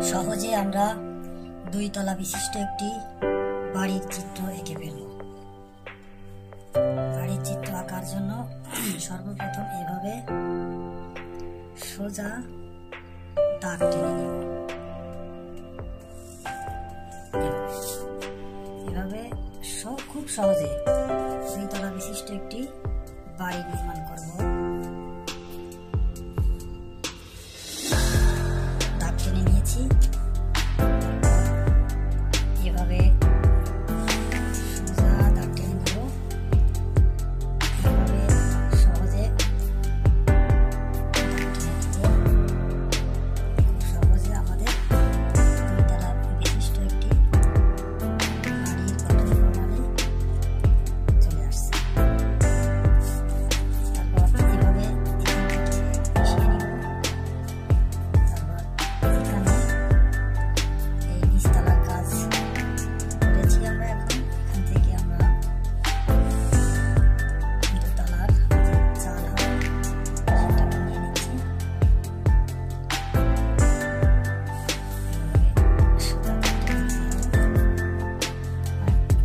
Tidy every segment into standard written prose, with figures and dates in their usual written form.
সহজে আমরা 2 তলা বিশিষ্ট একটি বাড়ির চিত্র এঁকে ফেলব। বাড়ির চিত্র আঁকার জন্য সর্বপ্রথম এভাবে সোজা দাগ টেনে নেব। এভাবে খুব সহজে 2 তলা বিশিষ্ট একটি বাড়ি নির্মাণ করব। দাগ টেনে নিয়েছি। এভাবে সোজা দাগ টেনে দেব। এভাবে সহজে সহজে আমাদের 2 তলা বিশিষ্ট একটি বাড়ির গঠন প্রণালী চলে আসছে। তারপর এভাবে এখান থেকে মিশিয়ে নিব। তারপর এখানে এই নিচতলার কাজ করেছি আমরা। এখন এখান থেকে আমরা 2 তলার যে চাল হয় সেটাকে নিয়ে নিচ্ছি।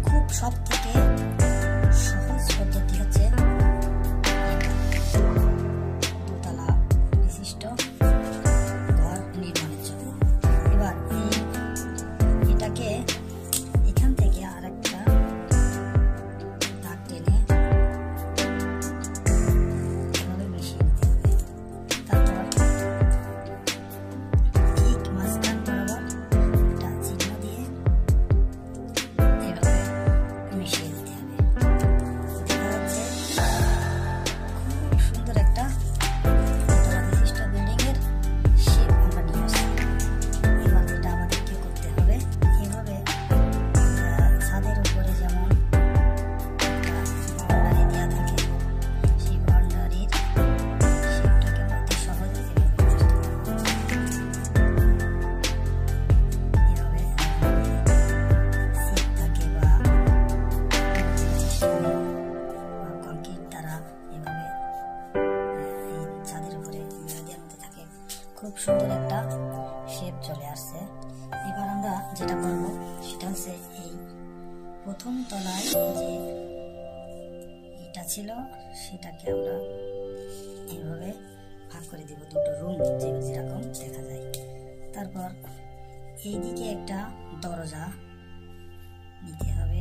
খুব সব থেকে সহজ পদ্ধতি হচ্ছে 2 তলা বিশিষ্ট ঘর নির্মাণের জন্য। এবার এটাকে এখান থেকে আর একটা দাগ টেনে এভাবে মিশিয়ে নিতে হবে। তারপর ঠিক মাঝখান বরাবর একটা চিহ্ন দিয়ে এভাবে মিশিয়ে দিতে হবে। দেখা যাচ্ছে খুব সুন্দর একটা 2 তলা বিশিষ্ট বিল্ডিং এর শেপ আমরা নিয়ে আসছি। এবার যেটা আমাদেরকে করতে হবে, এভাবে ছাদের উপরে যেমন বাউন্ডারি দেওয়া থাকে, সেই বাউন্ডারির শেপটাকে আমরা অতি সহজে এভাবে চেষ্টা করব। এভাবে সিট থাকে বা কংক্রিট দ্বারা এভাবে এই ছাদের উপরে দেওয়ার মধ্যে থাকে। খুব সুন্দর একটা শেপ চলে আসছে। এবার আমরা যেটা করব সেটা হচ্ছে এই প্রথম তলায় যে এটা ছিল সেটাকে আমরা এইভাবে ভাগ করে দিব, 2টো রুম যেরকম দেখা যায়। তারপর এইদিকে একটা দরজা নিতে হবে।